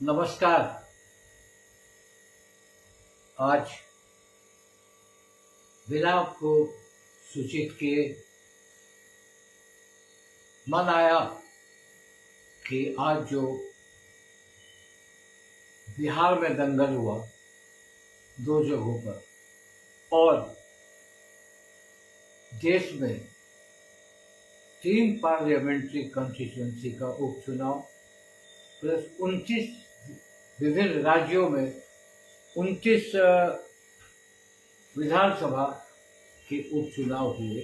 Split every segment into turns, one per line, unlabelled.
नमस्कार। आज बिना आपको सूचित किए मन आया कि आज जो बिहार में दंगल हुआ दो जगहों पर और देश में 3 पार्लियामेंट्री कॉन्स्टिट्यूंसी का उपचुनाव प्लस 29 विभिन्न राज्यों में 29 विधानसभा के उपचुनाव हुए,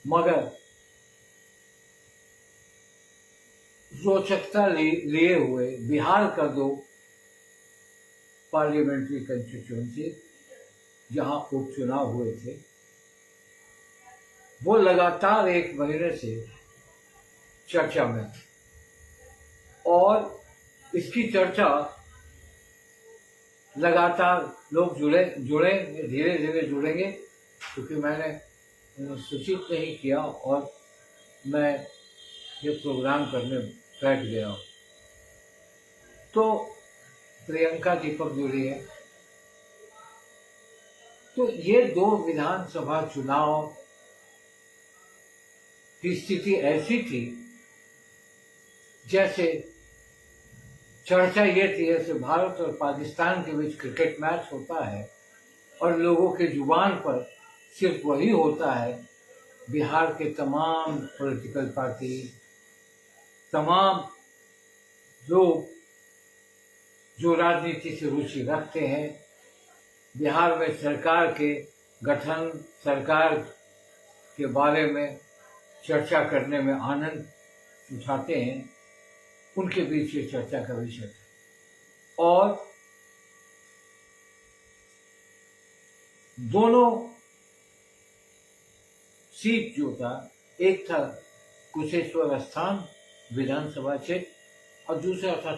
मगर रोचकता लिए हुए बिहार का 2 पार्लियामेंट्री कॉन्स्टिट्यूंसी जहां उपचुनाव हुए थे वो लगातार 1 महीने से चर्चा में, और इसकी चर्चा लगातार लोग जुड़ेंगे, धीरे धीरे जुड़ेंगे, क्योंकि मैंने उन्हें सूचित नहीं किया और मैं ये प्रोग्राम करने बैठ गया हूँ। तो प्रियंका दीपक जुड़ी है। तो ये 2 विधानसभा चुनाव की स्थिति ऐसी थी जैसे चर्चा ये थी, जैसे भारत और पाकिस्तान के बीच क्रिकेट मैच होता है और लोगों के जुबान पर सिर्फ वही होता है। बिहार के तमाम पॉलिटिकल पार्टी, तमाम लोग जो राजनीति से रुचि रखते हैं, बिहार में सरकार के गठन, सरकार के बारे में चर्चा करने में आनंद उठाते हैं, उनके बीच ये चर्चा का विषय था। और दोनों सीट जो था, एक था कुशेश्वर स्थान विधानसभा क्षेत्र और दूसरा था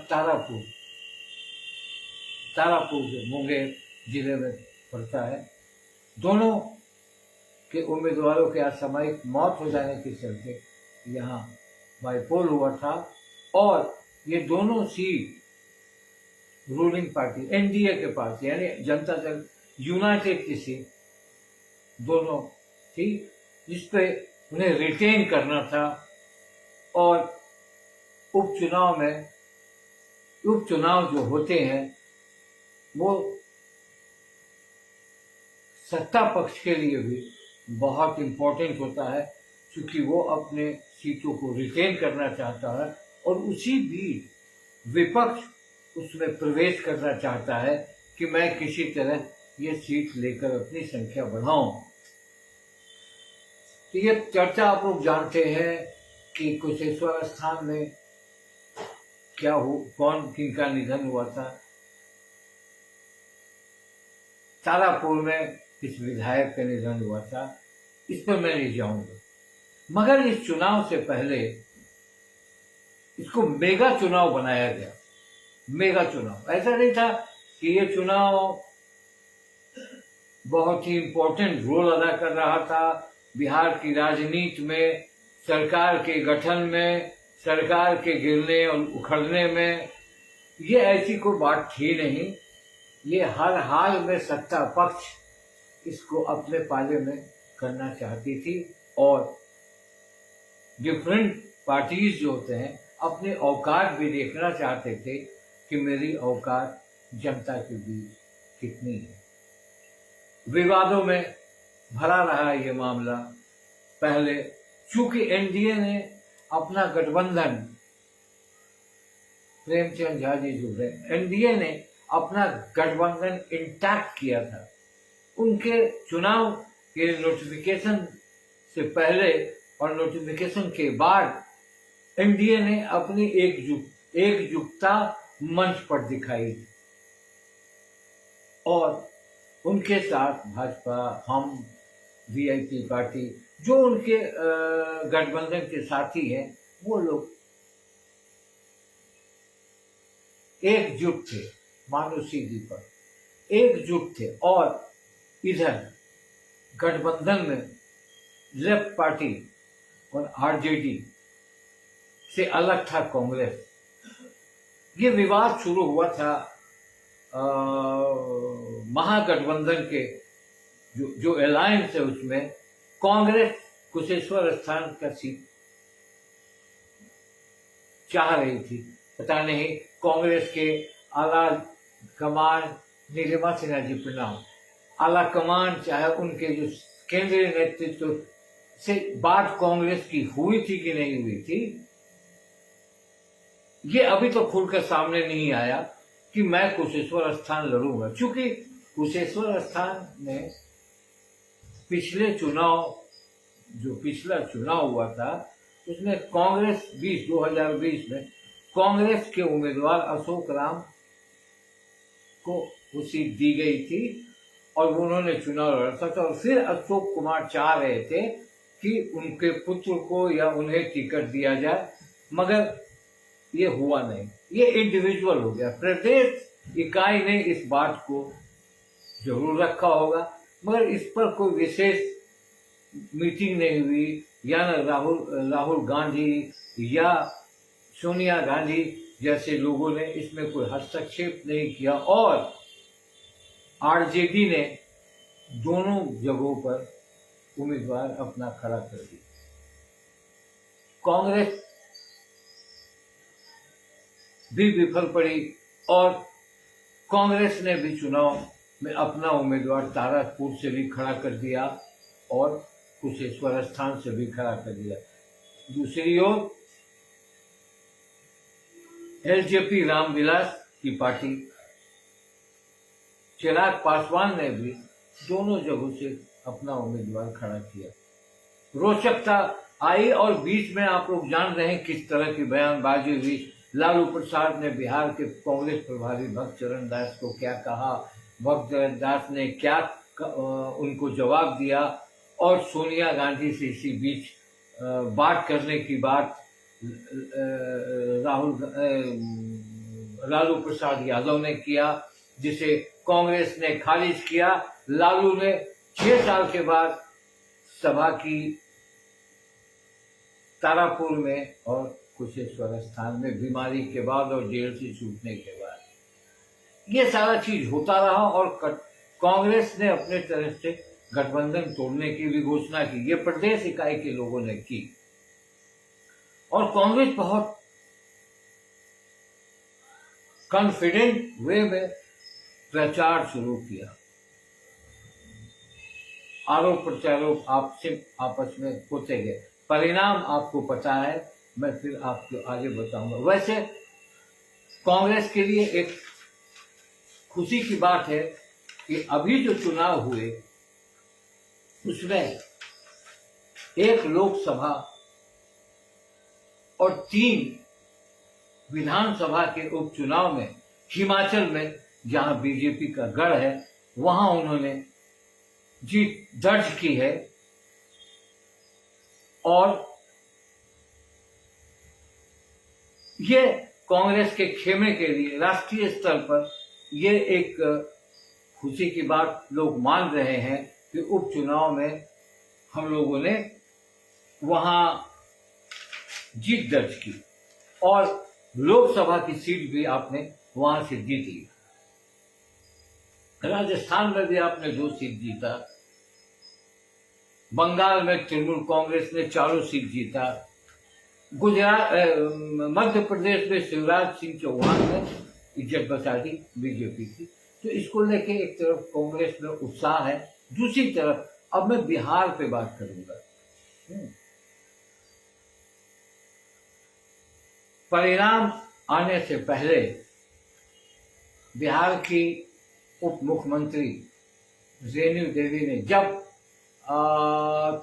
तारापुर जो मुंगेर जिले में पड़ता है। दोनों के उम्मीदवारों के असामयिक मौत हो जाने के चलते यहाँ बाईपोल हुआ था और ये दोनों सीट रूलिंग पार्टी एनडीए के पास, यानी जनता दल यूनाइटेड की सीट दोनों थी, जिसपे उन्हें रिटेन करना था। और उपचुनाव जो होते हैं वो सत्ता पक्ष के लिए भी बहुत इम्पोर्टेंट होता है, क्योंकि वो अपने सीटों को रिटेन करना चाहता है और उसी बीच विपक्ष उसमें प्रवेश करना चाहता है कि मैं किसी तरह ये सीट लेकर अपनी संख्या बढ़ाऊं। तो ये चर्चा आप लोग जानते हैं कि कुशेश्वर स्थान में क्या कौन किनका निधन हुआ था, तारापुर में किस विधायक का निधन हुआ था, इस पर मैं नहीं जाऊंगा। मगर इस चुनाव से पहले इसको मेगा चुनाव बनाया गया। मेगा चुनाव ऐसा नहीं था कि ये चुनाव बहुत ही इम्पोर्टेंट रोल अदा कर रहा था बिहार की राजनीति में, सरकार के गठन में, सरकार के गिरने और उखड़ने में। ये ऐसी कोई बात थी नहीं। ये हर हाल में सत्ता पक्ष इसको अपने पाले में करना चाहती थी और डिफरेंट पार्टीज जो होते हैं अपने औकात भी देखना चाहते थे कि मेरी औकात जनता के बीच कितनी है। विवादों में भरा रहा ये मामला। पहले चूंकि एनडीए ने अपना गठबंधन, प्रेमचंद झा जी जुड़े, एनडीए ने अपना गठबंधन इंटैक्ट किया था। उनके चुनाव के नोटिफिकेशन से पहले और नोटिफिकेशन के बाद एनडीए ने अपनी एकजुटता मंच पर दिखाई और उनके साथ भाजपा, हम, वीआईपी पार्टी जो उनके गठबंधन के साथी हैं, वो लोग एकजुट थे, मानो सीधी पर एकजुट थे। और इधर गठबंधन में लेफ्ट पार्टी और आरजेडी से अलग था कांग्रेस। ये विवाद शुरू हुआ था महागठबंधन के जो अलायंस है उसमें कांग्रेस कुशेश्वर स्थान का सीट चाह रही थी। पता नहीं कांग्रेस के आला कमान, नीलिमा सिन्हा जी प्रणाम, आला कमान चाहे उनके जो केंद्रीय नेतृत्व से बात कांग्रेस की हुई थी कि नहीं हुई थी, ये अभी तो खुलकर सामने नहीं आया कि मैं कुशेश्वर स्थान लड़ूंगा। क्योंकि कुशेश्वर स्थान में पिछले चुनाव, जो पिछला चुनाव हुआ था उसमें कांग्रेस 2020 में कांग्रेस के उम्मीदवार अशोक राम को वो सीट दी गई थी और उन्होंने चुनाव लड़ा था। और फिर अशोक कुमार चाह रहे थे कि उनके पुत्र को या उन्हें टिकट दिया जाए, मगर ये हुआ नहीं, ये इंडिविजुअल हो गया। प्रदेश इकाई ने इस बात को जरूर रखा होगा, मगर इस पर कोई विशेष मीटिंग नहीं हुई, या न राहुल गांधी या सोनिया गांधी जैसे लोगों ने इसमें कोई हस्तक्षेप नहीं किया। और आरजेडी ने दोनों जगहों पर उम्मीदवार अपना खड़ा कर दिया। कांग्रेस भी विफल पड़ी और कांग्रेस ने भी चुनाव में अपना उम्मीदवार तारापुर से भी खड़ा कर दिया और कुशेश्वर स्थान से भी खड़ा कर दिया। दूसरी ओर एलजेपी रामविलास की पार्टी चिराग पासवान ने भी दोनों जगहों से अपना उम्मीदवार खड़ा किया। रोचकता आई और बीच में आप लोग जान रहे हैं किस तरह की बयानबाजी हुई। लालू प्रसाद ने बिहार के कांग्रेस प्रभारी भक्त चरण दास को क्या कहा, भक्त चरण दास ने क्या उनको जवाब दिया, और सोनिया गांधी से इसी बीच बात करने की बात लालू प्रसाद यादव ने किया, जिसे कांग्रेस ने खारिज किया। लालू ने 6 साल के बाद सभा की तारापुर में और कुशेश्वर स्थान में, बीमारी के बाद और जेल से छूटने के बाद। ये सारा चीज होता रहा और कांग्रेस ने अपने तरफ से गठबंधन तोड़ने की भी घोषणा की। ये प्रदेश इकाई के लोगों ने की और कांग्रेस बहुत कॉन्फिडेंट वे में प्रचार शुरू किया। आरोप प्रत्यारोप आपस में होते गए। परिणाम आपको पता है, मैं फिर आपको आगे बताऊंगा। वैसे कांग्रेस के लिए एक खुशी की बात है कि अभी जो चुनाव हुए उसमें 1 लोकसभा और 3 विधानसभा के उपचुनाव में हिमाचल में, जहां बीजेपी का गढ़ है, वहां उन्होंने जीत दर्ज की है। और ये कांग्रेस के खेमे के लिए राष्ट्रीय स्तर पर ये एक खुशी की बात लोग मान रहे हैं कि उपचुनाव में हम लोगों ने वहां जीत दर्ज की और लोकसभा की सीट भी आपने वहां से जीत ली। राजस्थान में भी आपने 2 सीट जीता, बंगाल में तृणमूल कांग्रेस ने 4 सीट जीता, गुजरात मध्य प्रदेश में शिवराज सिंह चौहान ने इज्जत बचा दी बीजेपी की। तो इसको लेके एक तरफ कांग्रेस में उत्साह है, दूसरी तरफ अब मैं बिहार पे बात करूंगा। परिणाम आने से पहले बिहार की उप मुख्यमंत्री रेणु देवी ने जब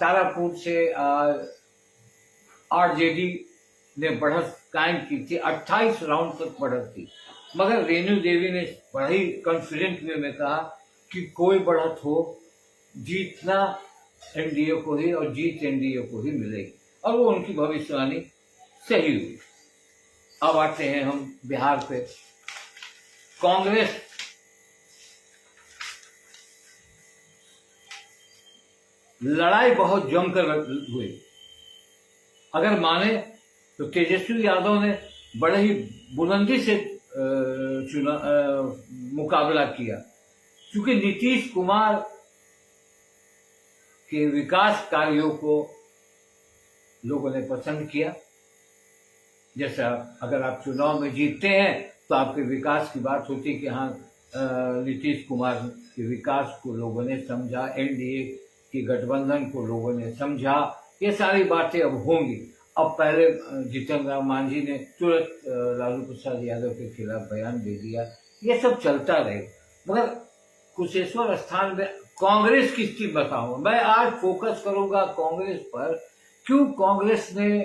तारापुर से आरजेडी ने बढ़त कायम की थी, 28 राउंड तक बढ़त थी, मगर रेणु देवी ने बड़े ही कॉन्फिडेंट वे में कहा कि कोई बढ़त हो, जीतना एनडीए को ही और जीत एनडीए को ही मिलेगी, और वो उनकी भविष्यवाणी सही हुई। अब आते हैं हम बिहार पे। कांग्रेस लड़ाई बहुत जमकर हुई। अगर माने तो तेजस्वी यादव ने बड़े ही बुलंदी से मुकाबला किया, क्योंकि नीतीश कुमार के विकास कार्यों को लोगों ने पसंद किया। जैसा अगर आप चुनाव में जीतते हैं तो आपके विकास की बात होती कि हाँ, नीतीश कुमार के विकास को लोगों ने समझा, एनडीए के गठबंधन को लोगों ने समझा, ये सारी बातें अब होंगी। अब पहले जीतन राम मांझी ने तुरंत लालू प्रसाद यादव के खिलाफ बयान दे दिया, ये सब चलता रहे। मगर कुशेश्वर स्थान में कांग्रेस की स्थिति बताऊंगा। मैं आज फोकस करूंगा कांग्रेस पर, क्यों कांग्रेस ने,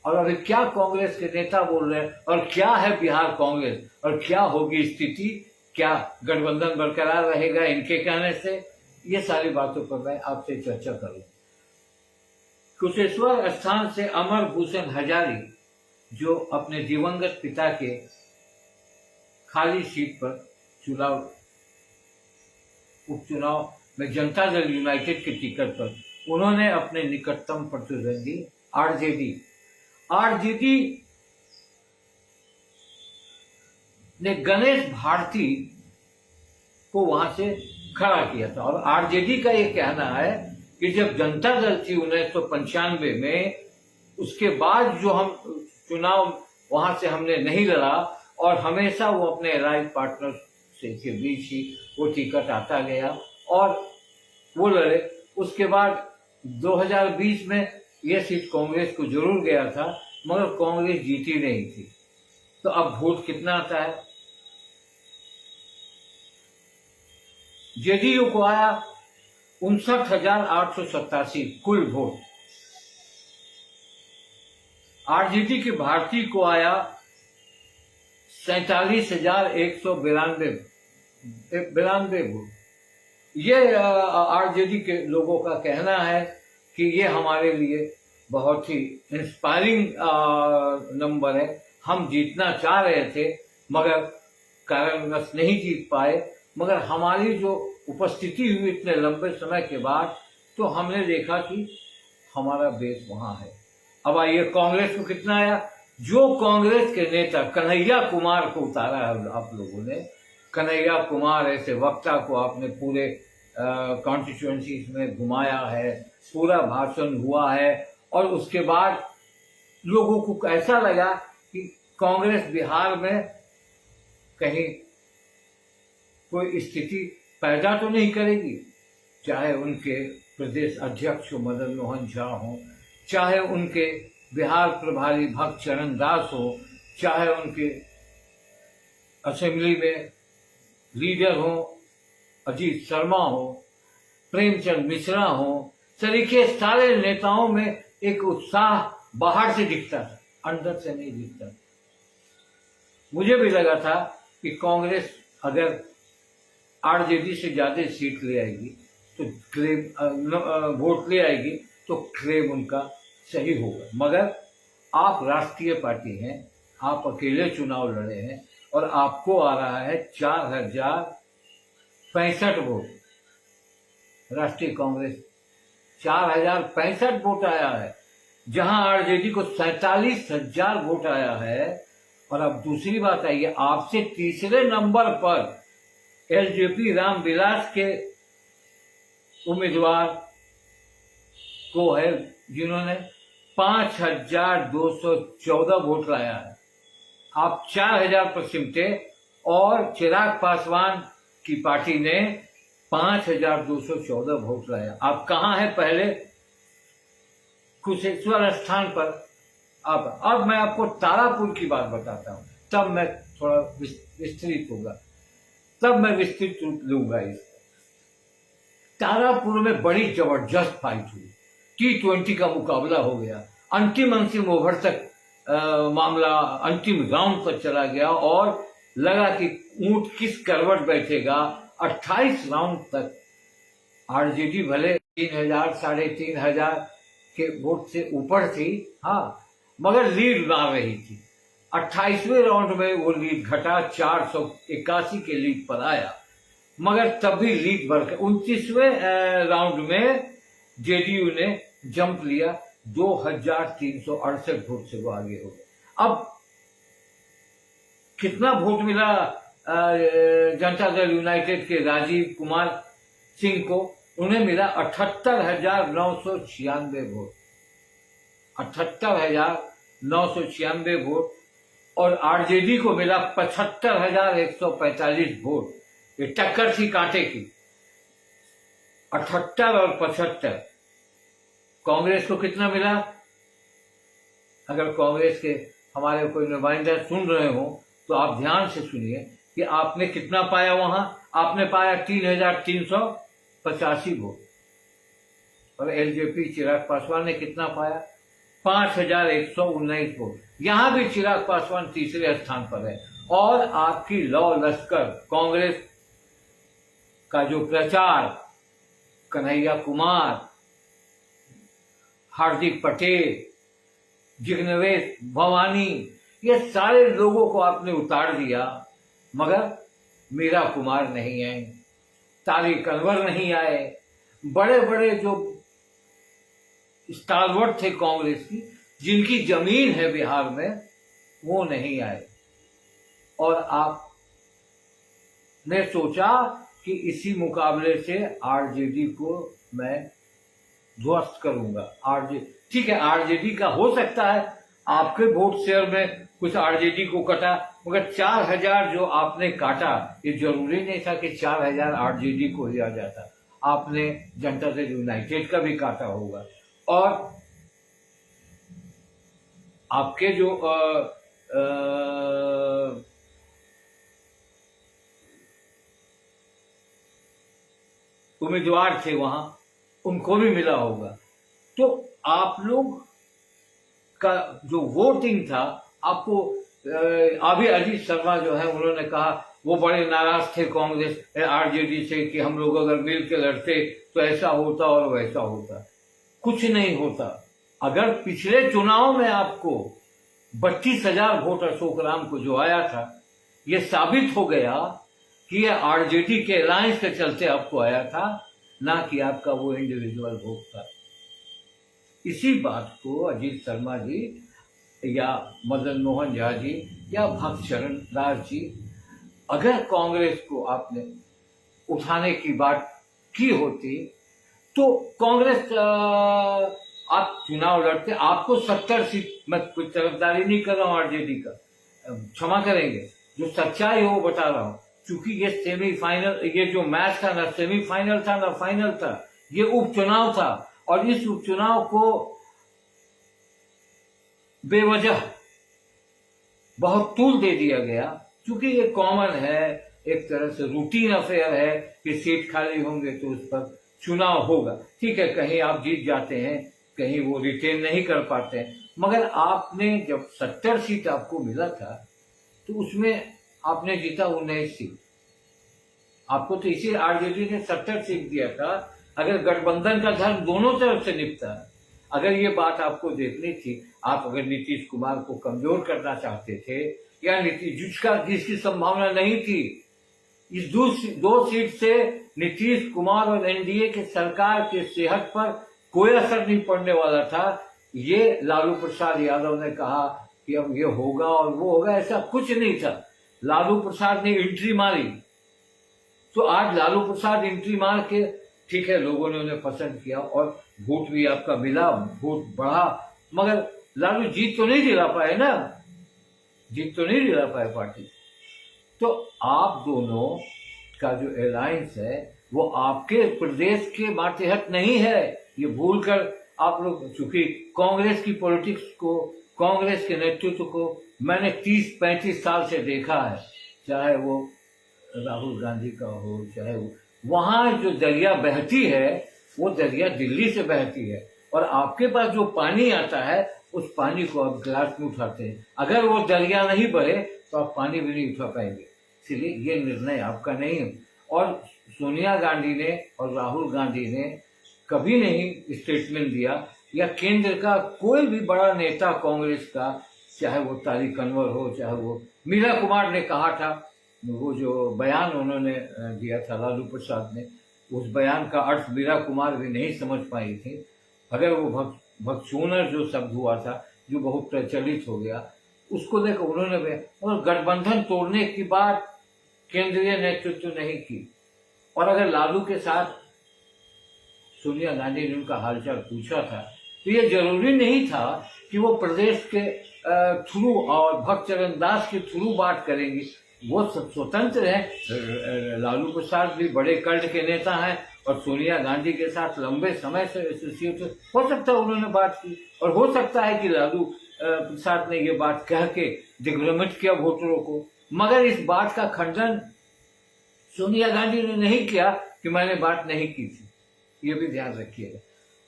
और अभी क्या कांग्रेस के नेता बोल रहे हैं, और क्या है बिहार कांग्रेस, और क्या होगी स्थिति, क्या गठबंधन बरकरार रहेगा इनके कहने से, ये सारी बातों पर मैं आपसे चर्चा करूं। कुशेश्वर स्थान से अमर भूषण हजारी, जो अपने दिवंगत पिता के खाली सीट पर उपचुनाव में जनता दल यूनाइटेड के टिकट पर उन्होंने अपने निकटतम प्रतिद्वंदी आरजेडी ने गणेश भारती को वहां से खड़ा किया था। और आरजेडी का ये कहना है कि जब जनता दल थी 1995 में, उसके बाद जो हम चुनाव वहां से हमने नहीं लड़ा, और हमेशा वो अपने राइट पार्टनर से के बीच ही वो टिकट आता गया और वो लड़े। उसके बाद 2020 में ये सीट कांग्रेस को जरूर गया था, मगर कांग्रेस जीती नहीं थी। तो अब वोट कितना आता है? जेडीयू को आया 59,887 कुल वोट। आरजेडी के भारती को आया 47,192 वोट। ये आरजेडी के लोगों का कहना है कि ये हमारे लिए बहुत ही इंस्पायरिंग नंबर है। हम जीतना चाह रहे थे मगर कारणवश नहीं जीत पाए, मगर हमारी जो उपस्थिति हुई इतने लंबे समय के बाद, तो हमने देखा कि हमारा बेस वहां है। अब आइए कांग्रेस को कितना आया। जो कांग्रेस के नेता कन्हैया कुमार को उतारा है आप लोगों ने, कन्हैया कुमार ऐसे वक्ता को आपने पूरे कॉन्स्टिट्यूएंसी में घुमाया है, पूरा भाषण हुआ है, और उसके बाद लोगों को ऐसा लगा कि कांग्रेस बिहार में कहीं कोई स्थिति पैदा तो नहीं करेगी। चाहे उनके प्रदेश अध्यक्ष मदन मोहन झा हो, चाहे उनके बिहार प्रभारी भक्त चरण दास हो, चाहे उनके असेंबली में लीडर हो अजीत शर्मा हो, प्रेमचंद मिश्रा हो, तरीके सारे नेताओं में एक उत्साह बाहर से दिखता था, अंदर से नहीं दिखता। मुझे भी लगा था कि कांग्रेस अगर आरजेडी से ज्यादा सीट ले आएगी तो क्लेम वोट ले आएगी तो क्लेम उनका सही होगा। मगर आप राष्ट्रीय पार्टी हैं, आप अकेले चुनाव लड़े हैं, और आपको आ रहा है 4,065 वोट। राष्ट्रीय कांग्रेस 4,065 वोट आया है, जहां आरजेडी को 47,000 वोट आया है। और अब दूसरी बात आई है, आपसे तीसरे नंबर पर एलजेपी रामविलास के उम्मीदवार को है, जिन्होंने 5,214 वोट लाया है। आप 4,000 पर सिमटे, और चिराग पासवान की पार्टी ने 5,214 वोट लाया। आप कहां हैं पहले? कुशेश्वर स्थान पर। अब मैं आपको तारापुर की बात बताता हूं, तब मैं थोड़ा विस्तृत होगा, तब मैं विस्तृत रूप लूंगा। इस तारापुर में बड़ी जबरदस्त फाइट हुई, T20 का मुकाबला हो गया, अंतिम ओवर तक मामला अंतिम राउंड पर चला गया, और लगा कि ऊंट किस करवट बैठेगा। 28 राउंड तक आरजेडी भले 3,000 3,500 के वोट से ऊपर थी, हाँ, मगर लीड मार रही थी। 28वें राउंड में वो लीड घटा, 481 के लीड पर आया, मगर तब भी लीड बढ़कर 29वें राउंड में जेडीयू ने जंप लिया 2368 वोट से वो आगे हो गए। अब कितना वोट मिला जनता दल यूनाइटेड के राजीव कुमार सिंह को? उन्हें मिला 78,996 वोट, 78,996 वोट। और आरजेडी को मिला 75,145 वोट। ये टक्कर थी कांटे की, 78 और 75। कांग्रेस को कितना मिला? अगर कांग्रेस के हमारे कोई नुमाइंदा सुन रहे हो तो आप ध्यान से सुनिए कि आपने कितना पाया वहां। आपने पाया 3,385 वोट। और एलजेपी चिराग पासवान ने कितना पाया? 5,119 वोट। यहां भी चिराग पासवान तीसरे स्थान पर है। और आपकी लौ लश्कर कांग्रेस का जो प्रचार, कन्हैया कुमार, हार्दिक पटेल, जिग्नेश भवानी, ये सारे लोगों को आपने उतार दिया, मगर मीरा कुमार नहीं आए, तारिक अनवर नहीं आए, बड़े बड़े जो स्टालवर्ड थे कांग्रेस की, जिनकी जमीन है बिहार में, वो नहीं आए। और आपने सोचा कि इसी मुकाबले से आरजेडी को मैं ध्वस्त करूंगा। आरजेडी ठीक है, आरजेडी का हो सकता है आपके वोट शेयर में कुछ आरजेडी को कटा, मगर 4,000 जो आपने काटा, ये जरूरी नहीं था कि 4,000 आरजेडी को ही आ जाता। आपने जनता दल यूनाइटेड का भी काटा होगा। और आपके जो उम्मीदवार थे वहां, उनको भी मिला होगा। तो आप लोग का जो वोटिंग था, आपको अभी अजीत शर्मा जो है उन्होंने कहा वो बड़े नाराज थे कांग्रेस आरजेडी से कि हम लोग अगर मिल के लड़ते तो ऐसा होता और वैसा होता। कुछ नहीं होता। अगर पिछले चुनाव में आपको 32,000 वोट अशोक राम को जो आया था, ये साबित हो गया कि ये आरजेडी के अलायंस के चलते आपको आया था, ना कि आपका वो इंडिविजुअल वोट था। इसी बात को अजीत शर्मा जी या मदन मोहन झा जी या भक्त शरण दास जी, अगर कांग्रेस को आपने उठाने की बात की होती तो कांग्रेस आप चुनाव लड़ते। आपको 70 सीट, मैं कोई तरफदारी नहीं कर रहा हूं आरजेडी का, क्षमा करेंगे, जो सच्चाई हो वो बता रहा हूं। क्योंकि ये सेमीफाइनल, ये जो मैच था ना सेमीफाइनल था ना फाइनल था, ये उपचुनाव था। और इस उपचुनाव को बेवजह बहुत तूल दे दिया गया, क्योंकि ये कॉमन है, एक तरह से रूटीन अफेयर है कि सीट खाली होंगे तो उस पर चुनाव होगा। ठीक है, कहीं आप जीत जाते हैं, कहीं वो रिटेन नहीं कर पाते हैं, मगर आपने जब 70 सीट आपको मिला था तो उसमें आपने जीता 19 सीट। आपको तो इसी आरजेडी ने 70 सीट दिया था। अगर गठबंधन का धर्म दोनों तरफ से निपटा, अगर ये बात आपको देखनी थी, आप अगर नीतीश कुमार को कमजोर करना चाहते थे, या नीतीश जिसकी संभावना नहीं थी, इस दो सीट से नीतीश कुमार और एनडीए की सरकार की सेहत पर कोई असर नहीं पड़ने वाला था। ये लालू प्रसाद यादव ने कहा कि अब ये होगा और वो होगा, ऐसा कुछ नहीं था। लालू प्रसाद ने एंट्री मारी, तो आज लालू प्रसाद एंट्री मार के, ठीक है, लोगों ने उन्हें पसंद किया और वोट भी आपका मिला, वोट बढ़ा, मगर लालू जीत तो नहीं दिला पाए ना, जीत तो नहीं दिला पाए पार्टी। तो आप दोनों का जो अलायंस है वो आपके प्रदेश के मातहत नहीं है। ये भूल कर आप लोग, चूंकि कांग्रेस की पॉलिटिक्स को, कांग्रेस के नेतृत्व को मैंने 30-35 साल से देखा है, चाहे वो राहुल गांधी का हो, चाहे वो, वहां जो दरिया बहती है वो दरिया दिल्ली से बहती है, और आपके पास जो पानी आता है उस पानी को आप गिलास में उठाते हैं। अगर वो दरिया नहीं बहे तो आप पानी भी नहीं उठा पाएंगे। इसलिए ये निर्णय आपका नहीं है। और सोनिया गांधी ने और राहुल गांधी ने कभी नहीं स्टेटमेंट दिया, या केंद्र का कोई भी बड़ा नेता कांग्रेस का, चाहे वो तारिक अनवर हो, चाहे वो मीरा कुमार ने कहा था, वो जो बयान उन्होंने दिया था लालू प्रसाद ने, उस बयान का अर्थ मीरा कुमार भी नहीं समझ पाई थी। अगर वो भगचोनर जो शब्द हुआ था, जो बहुत प्रचलित हो गया, उसको लेकर उन्होंने भी और गठबंधन तोड़ने की बात केंद्रीय नेतृत्व नहीं की। और अगर लालू के साथ सोनिया गांधी ने उनका हालचाल पूछा था, तो ये जरूरी नहीं था कि वो प्रदेश के थ्रू और भक्तचरण दास के थ्रू बात करेंगी। वो सब स्वतंत्र है। लालू प्रसाद भी बड़े कल्ट के नेता हैं और सोनिया गांधी के साथ लंबे समय से एसोसिएट हो सकता है उन्होंने बात की, और हो सकता है कि लालू प्रसाद ने ये बात कह के दिग्भ्रमित किया वोटरों को। मगर इस बात का खंडन सोनिया गांधी ने नहीं किया कि मैंने बात नहीं की थी, ये भी ध्यान रखिएगा।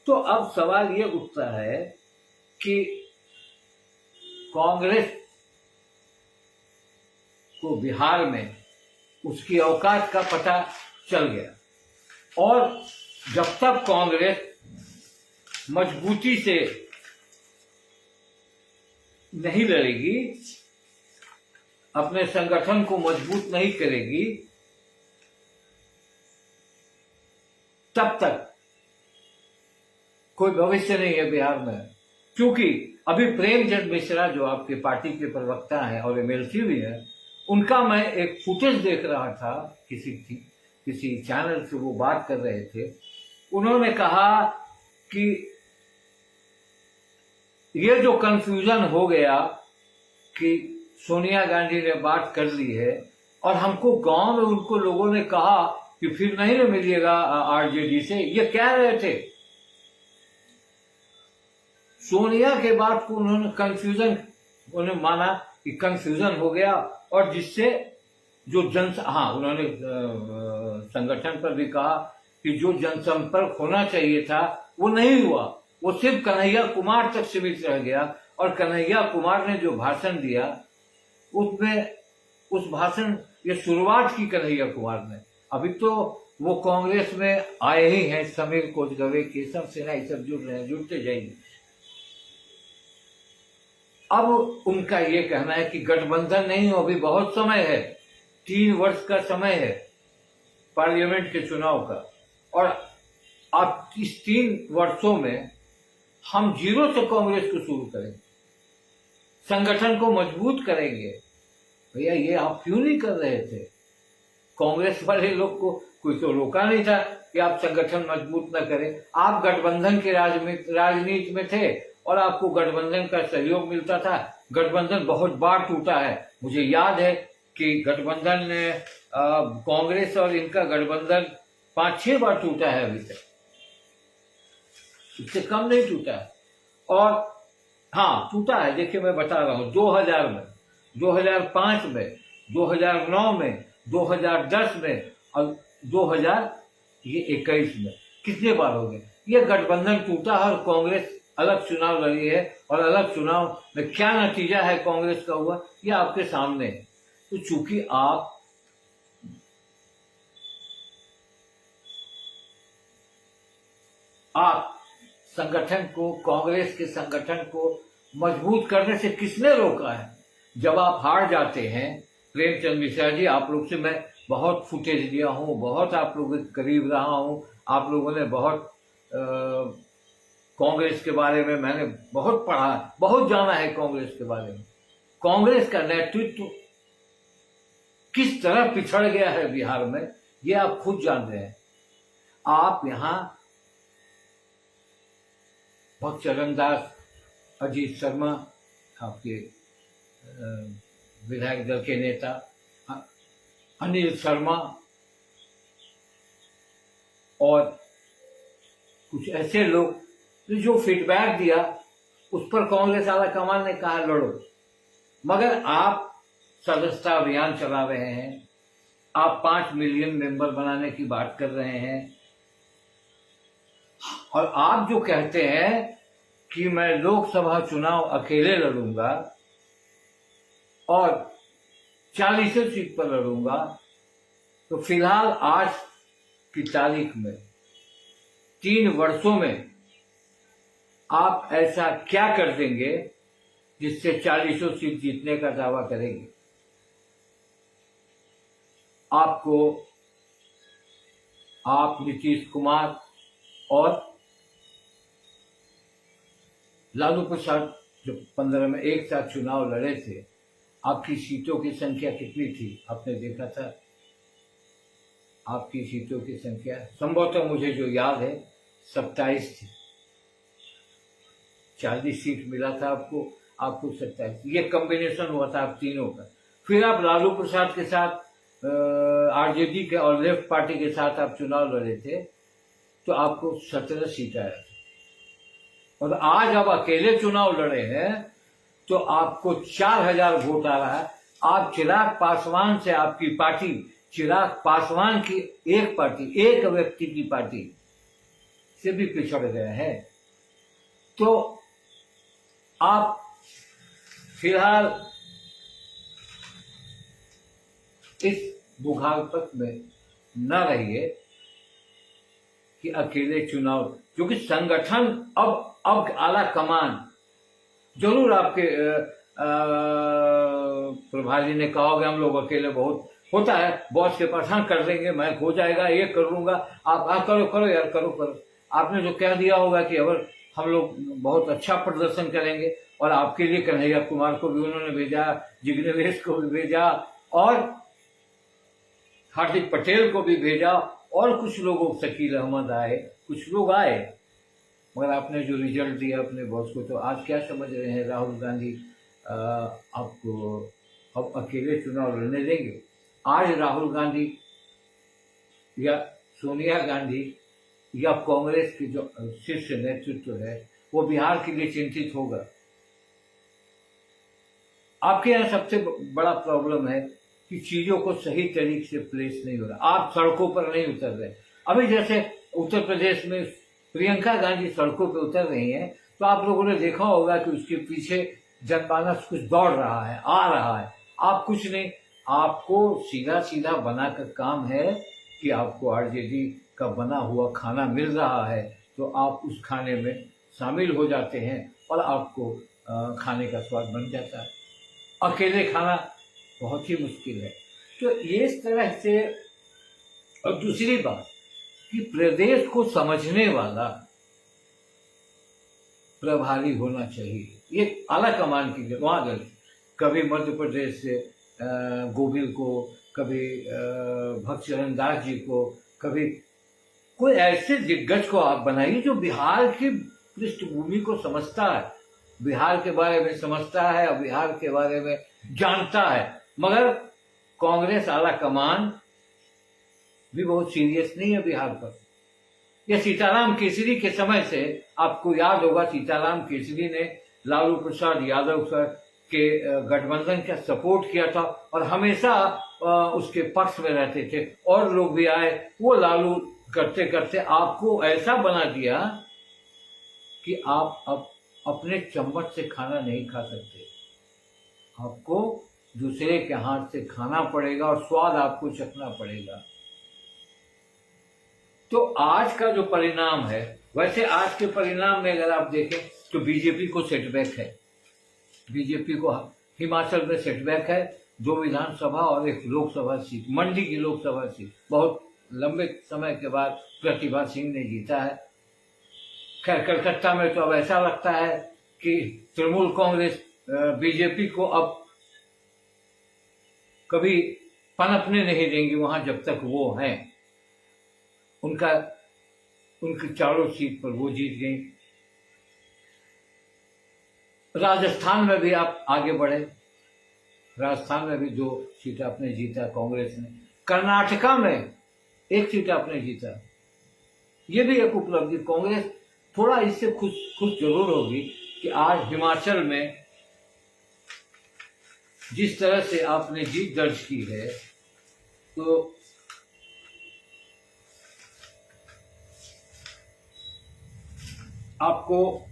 तो अब सवाल ये उठता है कि कांग्रेस को बिहार में उसकी औकात का पता चल गया, और जब तक कांग्रेस मजबूती से नहीं लड़ेगी, अपने संगठन को मजबूत नहीं करेगी, तब तक कोई भविष्य नहीं है बिहार में। क्योंकि अभी प्रेमचंद मिश्रा जो आपके पार्टी के प्रवक्ता हैं और एमएलसी भी है, उनका मैं एक फुटेज देख रहा था, किसी चैनल से वो बात कर रहे थे। उन्होंने कहा कि ये जो कंफ्यूजन हो गया कि सोनिया गांधी ने बात कर ली है, और हमको गांव में उनको लोगों ने कहा कि फिर नहीं ना मिलिएगा आरजेडी से, ये कह रहे थे। सोनिया के बाद को उन्होंने कंफ्यूजन, उन्होंने माना कि कंफ्यूजन हो गया, और जिससे जो उन्होंने संगठन पर भी कहा कि जो जनसंपर्क होना चाहिए था वो नहीं हुआ, वो सिर्फ कन्हैया कुमार तक सीमित रह गया। और कन्हैया कुमार ने जो भाषण दिया, उसमें उस भाषण ये शुरुआत की कन्हैया कुमार ने। अभी तो वो कांग्रेस में आए ही हैं, समीर कोचगवे, केशव सिन्हा, ये सब जुड़ रहे हैं, जुड़ते जाएंगे। अब उनका ये कहना है कि गठबंधन नहीं हो, अभी बहुत समय है, 3 वर्ष का समय है पार्लियामेंट के चुनाव का, और अब इस 3 वर्षों में हम जीरो से कांग्रेस को शुरू करेंगे, संगठन को मजबूत करेंगे। भैया ये आप क्यों नहीं कर रहे थे? कांग्रेस वाले लोग को कोई तो रोका नहीं था कि आप संगठन मजबूत न करें। आप गठबंधन के राजनीति में थे और आपको गठबंधन का सहयोग मिलता था। गठबंधन बहुत बार टूटा है, मुझे याद है कि गठबंधन ने कांग्रेस और इनका गठबंधन 5-6 बार टूटा है अभी तक, इससे कम नहीं टूटा है। और हाँ टूटा है, देखिए मैं बता रहा हूँ, 2000 में, 2005 में, 2009 में, 2010 में और 2021 में, कितने बार हो गए ये गठबंधन टूटा है। और कांग्रेस अलग चुनाव लड़ी है, और अलग चुनाव में क्या नतीजा है कांग्रेस का हुआ ये आपके सामने है। तो चूंकि आप संगठन को, कांग्रेस के संगठन को मजबूत करने से किसने रोका है? जब आप हार जाते हैं, प्रेमचंद मिश्रा जी, आप लोग से मैं बहुत फुटेज लिया हूँ, बहुत आप लोगों के करीब रहा हूँ, आप लोगों ने बहुत कांग्रेस के बारे में मैंने बहुत पढ़ा, बहुत जाना है कांग्रेस के बारे में। कांग्रेस का नेतृत्व किस तरह पिछड़ गया है बिहार में, ये आप खुद जान रहे हैं। आप यहाँ भक्तचरण दास, अजीत शर्मा, आपके विधायक दल के नेता अनिल शर्मा, और कुछ ऐसे लोग जो फीडबैक दिया उस पर कांग्रेस आला कमान ने कहा लड़ो, मगर आप सदस्यता अभियान चला रहे हैं, आप 5 मिलियन मेंबर बनाने की बात कर रहे हैं, और आप जो कहते हैं कि मैं लोकसभा चुनाव अकेले लड़ूंगा और 40 सीट पर लड़ूंगा, तो फिलहाल आज की तारीख में 3 वर्षों में आप ऐसा क्या कर देंगे जिससे 40 सीट जीतने का दावा करेंगे? आप नीतीश कुमार और लालू प्रसाद जो 15 में एक साथ चुनाव लड़े थे, आपकी सीटों की संख्या कितनी थी आपने देखा था? आपकी सीटों की संख्या संभवतः मुझे जो याद है 27 थी। 40 सीट मिला था आपको, आपको 27। ये कॉम्बिनेशन हुआ था आप तीनों का। फिर आप लालू प्रसाद के साथ आरजेडी के और लेफ्ट पार्टी के साथ आप चुनाव लड़े थे, तो आपको 17 सीट आया था। और आज आप अकेले चुनाव लड़े हैं तो आपको 4000 वोट आ रहा है। आप चिराग पासवान से, आपकी पार्टी चिराग पासवान की एक पार्टी, एक व्यक्ति की पार्टी से भी पिछड़ गए हैं। तो आप फिलहाल इस बुघालपत में न रहिए कि अकेले चुनाव, क्योंकि संगठन अब आला कमान जरूर आपके प्रभारी ने कहा होगा हम लोग अकेले बहुत होता है, बॉस के पास हाँ कर देंगे, मैं हो जाएगा, ये कर लूंगा, आप करो करो यार, करो। आपने जो कह दिया होगा कि अगर हम लोग बहुत अच्छा प्रदर्शन करेंगे, और आपके लिए कन्हैया कुमार को भी उन्होंने भेजा, जिग्नेश को भी भेजा, और हार्दिक पटेल को भी भेजा, और कुछ लोगों, शकील अहमद आए, कुछ लोग आए, मगर आपने जो रिजल्ट दिया अपने बॉस को, तो आज क्या समझ रहे हैं राहुल गांधी आपको अब अकेले चुनाव लड़ने देंगे? आज राहुल गांधी या सोनिया गांधी या कांग्रेस की जो शीर्ष नेतृत्व है वो बिहार के लिए चिंतित होगा। आपके यहाँ सबसे बड़ा प्रॉब्लम है कि चीजों को सही तरीके से प्लेस नहीं हो रहा, आप सड़कों पर नहीं उतर रहे। अभी जैसे उत्तर प्रदेश में प्रियंका गांधी सड़कों पर उतर रही हैं, तो आप लोगों ने देखा होगा कि उसके पीछे जनमानस कुछ दौड़ रहा है, आ रहा है। आप कुछ नहीं, आपको सीधा सीधा बनाकर काम है कि आपको आरजेडी का बना हुआ खाना मिल रहा है, तो आप उस खाने में शामिल हो जाते हैं और आपको खाने का स्वाद बन जाता है। अकेले खाना बहुत ही मुश्किल है। तो ये इस तरह से। और दूसरी बात कि प्रदेश को समझने वाला प्रभारी होना चाहिए, ये आला कमान की वहां गलती। कभी मध्य प्रदेश से गोविल को, कभी भक्तचरण दास जी को, कभी कोई ऐसे दिग्गज को आप बनाइए जो बिहार की पृष्ठभूमि को समझता है, बिहार के बारे में समझता है और बिहार के बारे में जानता है। मगर कांग्रेस आला कमान भी बहुत सीरियस नहीं है बिहार पर। यह सीताराम केसरी के समय से आपको याद होगा, सीताराम केसरी ने लालू प्रसाद यादव के गठबंधन का सपोर्ट किया था और हमेशा उसके पक्ष में रहते थे, और लोग भी आए। वो लालू करते करते आपको ऐसा बना दिया कि आप अब अपने चम्मच से खाना नहीं खा सकते, आपको दूसरे के हाथ से खाना पड़ेगा और स्वाद आपको चखना पड़ेगा। तो आज का जो परिणाम है, वैसे आज के परिणाम में अगर आप देखें तो बीजेपी को सेटबैक है, बीजेपी को हिमाचल में सेटबैक है। 2 विधानसभा और 1 लोकसभा सीट, मंडी की लोकसभा सीट बहुत लंबे समय के बाद प्रतिभा सिंह ने जीता है। खैर कलकत्ता में तो अब ऐसा लगता है कि तृणमूल कांग्रेस बीजेपी को अब कभी पनपने नहीं देंगी वहां जब तक वो हैं। उनकी चारों सीट पर वो जीत गई। राजस्थान में भी आप आगे बढ़े, राजस्थान में भी 2 सीट आपने जीता कांग्रेस ने। कर्नाटका में 1 सीट आपने जीता, ये भी एक उपलब्धि। कांग्रेस थोड़ा इससे खुश जरूर होगी कि आज हिमाचल में जिस तरह से आपने जीत दर्ज की है, तो आपको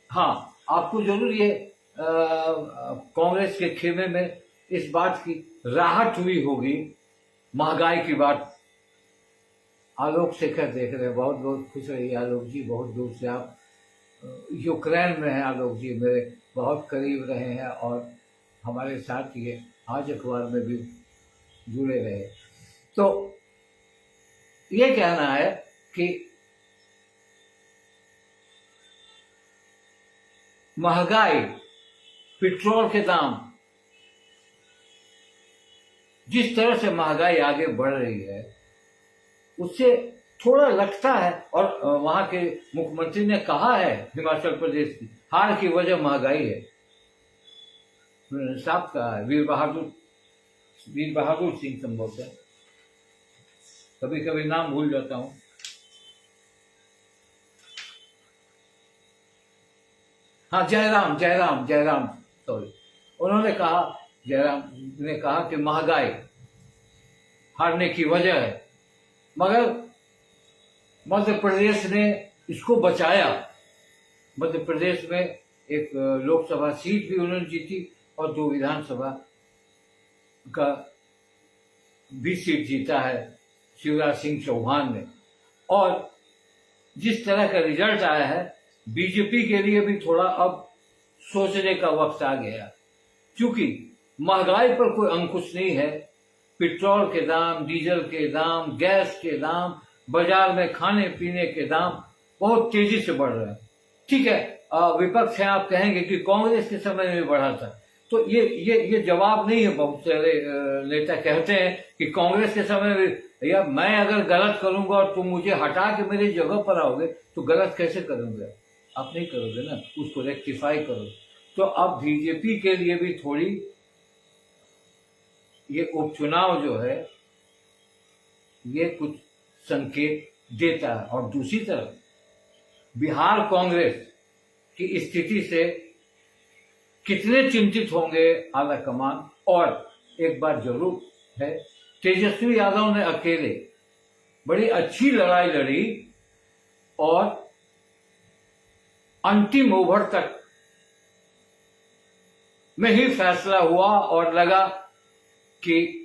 हाँ, आपको जरूर ये कांग्रेस के खेमे में इस बात की राहत हुई होगी। महंगाई की बात आलोक शेखर देख रहे हैं, बहुत बहुत खुश रहिए आलोक जी। बहुत दूर से आप यूक्रेन में हैं आलोक जी, मेरे बहुत करीब रहे हैं और हमारे साथ ये आज अखबार में भी जुड़े रहे। तो ये कहना है कि महंगाई, पेट्रोल के दाम, जिस तरह से महंगाई आगे बढ़ रही है उससे थोड़ा लगता है, और वहां के मुख्यमंत्री ने कहा है हिमाचल प्रदेश की हार की वजह महंगाई है, साफ कहा है। वीर बहादुर सिंह संभवतः, कभी कभी नाम भूल जाता हूं। हाँ, जयराम सॉरी, उन्होंने कहा, जयराम ने कहा कि महंगाई हारने की वजह है, मगर मध्य प्रदेश ने इसको बचाया। मध्य प्रदेश में एक लोकसभा सीट भी उन्होंने जीती और 2 विधानसभा का भी सीट जीता है शिवराज सिंह चौहान ने। और जिस तरह का रिजल्ट आया है, बीजेपी के लिए भी थोड़ा अब सोचने का वक्त आ गया, क्योंकि महंगाई पर कोई अंकुश नहीं है। पेट्रोल के दाम, डीजल के दाम, गैस के दाम, बाजार में खाने पीने के दाम बहुत तेजी से बढ़ रहे हैं। ठीक है, विपक्ष है, आप कहेंगे कि कांग्रेस के समय में बढ़ा था, तो ये जवाब नहीं है। बहुत सारे नेता कहते हैं कि कांग्रेस के समय में, या मैं अगर गलत करूंगा और तुम मुझे हटा के मेरी जगह पर आओगे तो गलत कैसे करूंगा? आप नहीं करोगे ना, उसको रेक्टिफाई करो। तो अब बीजेपी के लिए भी थोड़ी ये उपचुनाव जो है ये कुछ संकेत देता है। और दूसरी तरफ बिहार कांग्रेस की स्थिति से कितने चिंतित होंगे आला कमान। और एक बात जरूर है, तेजस्वी यादव ने अकेले बड़ी अच्छी लड़ाई लड़ी और अंतिम ओवर तक में ही फैसला हुआ, और लगा कि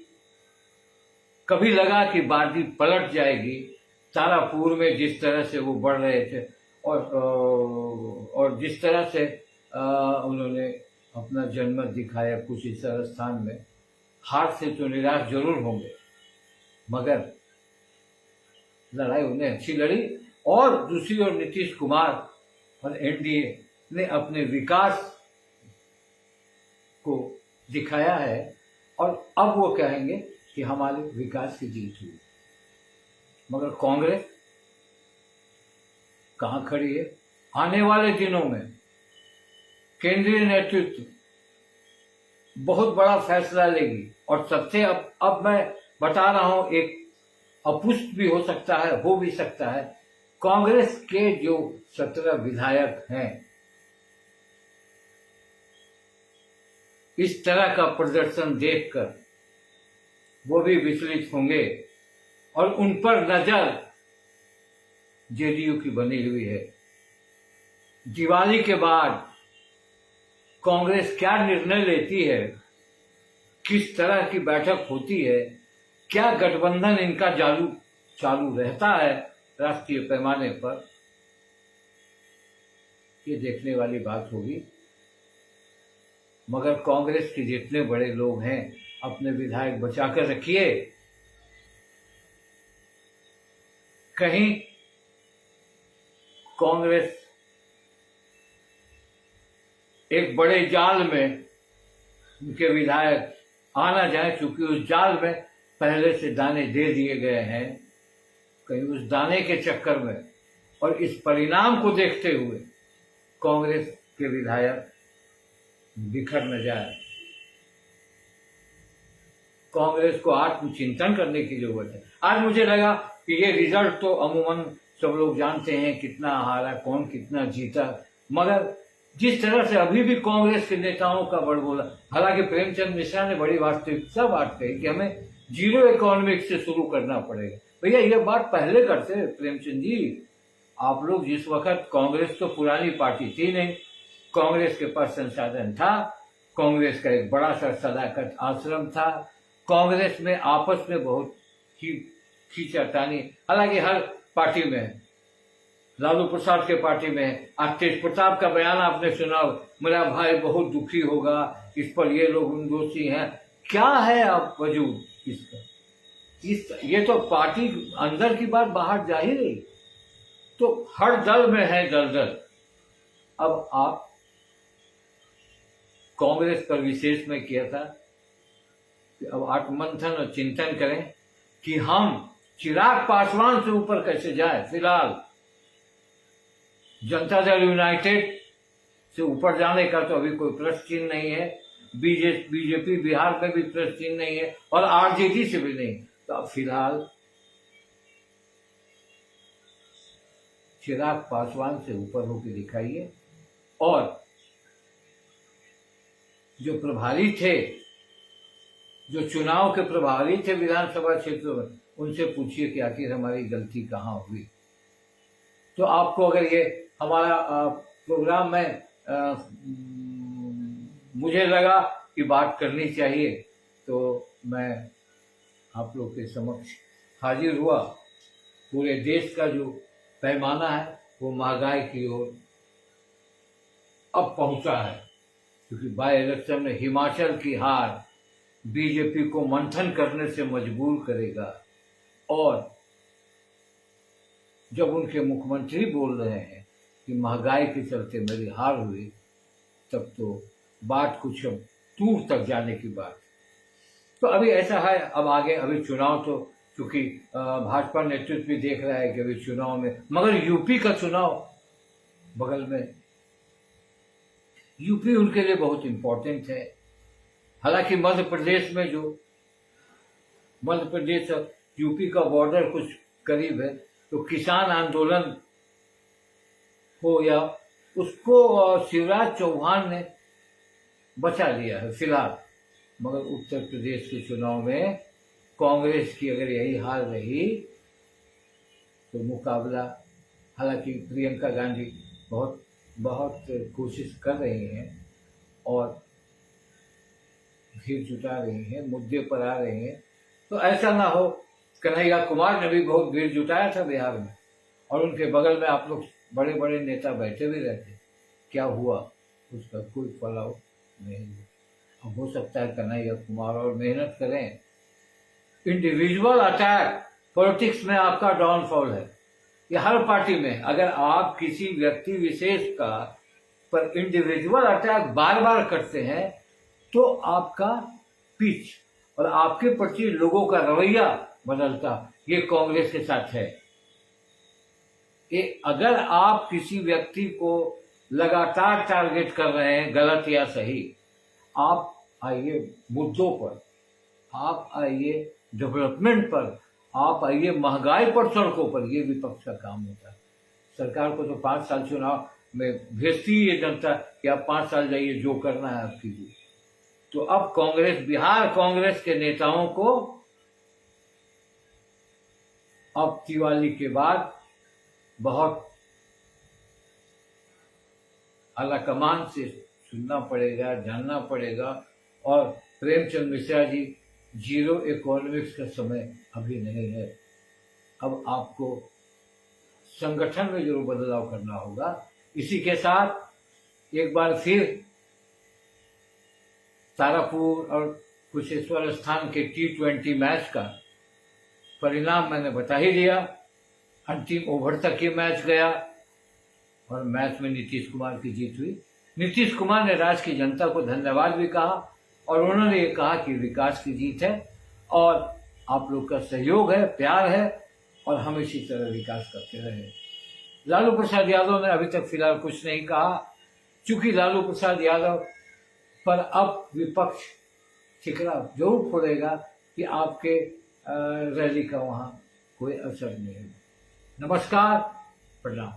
कभी लगा कि बाजी पलट जाएगी। तारापुर में जिस तरह से वो बढ़ रहे थे और जिस तरह से उन्होंने अपना जनमत दिखाया कुछ इस स्थान में, हार से तो निराश जरूर होंगे, मगर लड़ाई उन्हें अच्छी लड़ी। और दूसरी ओर नीतीश कुमार और एनडीए ने अपने विकास को दिखाया है, और अब वो कहेंगे कि हमारे विकास की जीत हुई। मगर कांग्रेस कहां खड़ी है? आने वाले दिनों में केंद्रीय नेतृत्व बहुत बड़ा फैसला लेगी, और सबसे अब मैं बता रहा हूं, एक अपुष्ट भी हो सकता है, हो भी सकता है। कांग्रेस के जो 17 विधायक हैं, इस तरह का प्रदर्शन देखकर वो भी विचलित होंगे, और उन पर नजर जेडीयू की बनी हुई है। दिवाली के बाद कांग्रेस क्या निर्णय लेती है, किस तरह की बैठक होती है, क्या गठबंधन इनका चालू रहता है राष्ट्रीय पैमाने पर, ये देखने वाली बात होगी। मगर कांग्रेस के जितने बड़े लोग हैं, अपने विधायक बचाकर रखिए। कहीं कांग्रेस एक बड़े जाल में उनके विधायक आना जाए, क्योंकि उस जाल में पहले से दाने दे दिए गए हैं। कहीं उस दाने के चक्कर में और इस परिणाम को देखते हुए कांग्रेस के विधायक बिखर न जाए। कांग्रेस को आत्मचिंतन करने की जरूरत है। आज मुझे लगा कि ये रिजल्ट तो अमूमन सब लोग जानते हैं, कितना हारा, कौन कितना जीता, मगर जिस तरह से अभी भी कांग्रेस के नेताओं का बड़बोला, हालांकि प्रेमचंद मिश्रा ने बड़ी वास्तविकता बात कही कि हमें जीरो इकोनॉमिक्स से शुरू करना पड़ेगा। भैया ये बात पहले करते प्रेमचंद जी, आप लोग जिस वक्त, कांग्रेस तो पुरानी पार्टी थी नहीं, कांग्रेस के पास संसाधन था, कांग्रेस का एक बड़ा सा सदाकत आश्रम था, कांग्रेस में आपस में बहुत ही खींचातानी, हालांकि हर पार्टी में है, लालू प्रसाद के पार्टी में है। आज तेज प्रताप का बयान आपने सुना, मेरा भाई बहुत दुखी होगा, इस पर ये लोग दोषी हैं। क्या है अब वजूद? किसका? ये तो पार्टी अंदर की बात बाहर जा ही रही, तो हर दल में है दलदल। अब आप कांग्रेस पर विशेष में किया था कि अब आत्ममंथन और चिंतन करें कि हम चिराग पासवान से ऊपर कैसे जाए। फिलहाल जनता दल यूनाइटेड से ऊपर जाने का तो अभी कोई प्रश्न चिन्ह नहीं है, बीजेपी बिहार में भी प्रश्न चिन्ह नहीं है, और आरजेडी से भी नहीं। तो अब फिलहाल चिराग पासवान से ऊपर होकर दिखाइए, और जो प्रभारी थे, जो चुनाव के प्रभारी थे विधानसभा क्षेत्रों में, उनसे पूछिए कि आखिर हमारी गलती कहाँ हुई। तो आपको अगर ये हमारा प्रोग्राम में मुझे लगा कि बात करनी चाहिए, तो मैं आप लोग के समक्ष हाजिर हुआ। पूरे देश का जो पैमाना है वो महंगाई की ओर अब पहुंचा है, क्योंकि बाय इलेक्शन में हिमाचल की हार बीजेपी को मंथन करने से मजबूर करेगा। और जब उनके मुख्यमंत्री बोल रहे हैं कि महंगाई के चलते मेरी हार हुई, तब तो बात कुछ दूर तक जाने की बात। तो अभी ऐसा है, अब आगे अभी चुनाव तो चूंकि भाजपा नेतृत्व भी देख रहा है कि अभी चुनाव में, मगर यूपी का चुनाव बगल में, यूपी उनके लिए बहुत इंपॉर्टेंट है। हालांकि मध्य प्रदेश में, जो मध्य प्रदेश और यूपी का बॉर्डर कुछ करीब है, तो किसान आंदोलन हो या उसको शिवराज चौहान ने बचा लिया है फिलहाल। मगर उत्तर प्रदेश के चुनाव में कांग्रेस की अगर यही हाल रही तो मुकाबला, हालांकि प्रियंका गांधी बहुत बहुत कोशिश कर रही हैं और भीड़ जुटा रही हैं, मुद्दे पर आ रही हैं, तो ऐसा ना हो। कन्हैया कुमार ने भी बहुत भीड़ जुटाया था बिहार में, और उनके बगल में आप लोग बड़े बड़े नेता बैठे भी रहते, क्या हुआ? उसका कोई फलाव नहीं। अब हो सकता है कन्हैया कुमार और मेहनत करें। इंडिविजुअल अटैक पॉलिटिक्स में आपका डाउनफॉल है, ये हर पार्टी में। अगर आप किसी व्यक्ति विशेष का पर इंडिविजुअल अटैक बार बार करते हैं, तो आपका पिच और आपके प्रति लोगों का रवैया बदलता। ये कांग्रेस के साथ है। अगर आप किसी व्यक्ति को लगातार टारगेट कर रहे हैं, गलत या सही, आप आइए मुद्दों पर, आप आइए डेवलपमेंट पर, आप आइए महंगाई पर, सड़कों पर। ये विपक्ष का काम होता है। सरकार को तो 5 साल चुनाव में भेजती है जनता कि आप 5 साल जाइए, जो करना है आप कीजिए। तो अब कांग्रेस, बिहार कांग्रेस के नेताओं को अब दिवाली के बाद बहुत आलाकमान से सुनना पड़ेगा, जानना पड़ेगा। और प्रेमचंद मिश्रा जी, जीरो इकोनॉमिक्स का समय अभी नहीं है। अब आपको संगठन में जरूर बदलाव करना होगा। इसी के साथ एक बार फिर तारापुर और कुशेश्वर स्थान के T20 मैच का परिणाम मैंने बता ही दिया। अंतिम ओवर तक ये मैच गया और मैच में नीतीश कुमार की जीत हुई। नीतीश कुमार ने राज्य की जनता को धन्यवाद भी कहा और उन्होंने ये कहा कि विकास की जीत है और आप लोग का सहयोग है, प्यार है, और हम इसी तरह विकास करते रहे। लालू प्रसाद यादव ने अभी तक फिलहाल कुछ नहीं कहा, चूंकि लालू प्रसाद यादव पर अब विपक्ष ठिकरा जरूर फोड़ेगा कि आपके रैली का वहाँ कोई असर नहीं है। नमस्कार, प्रणाम।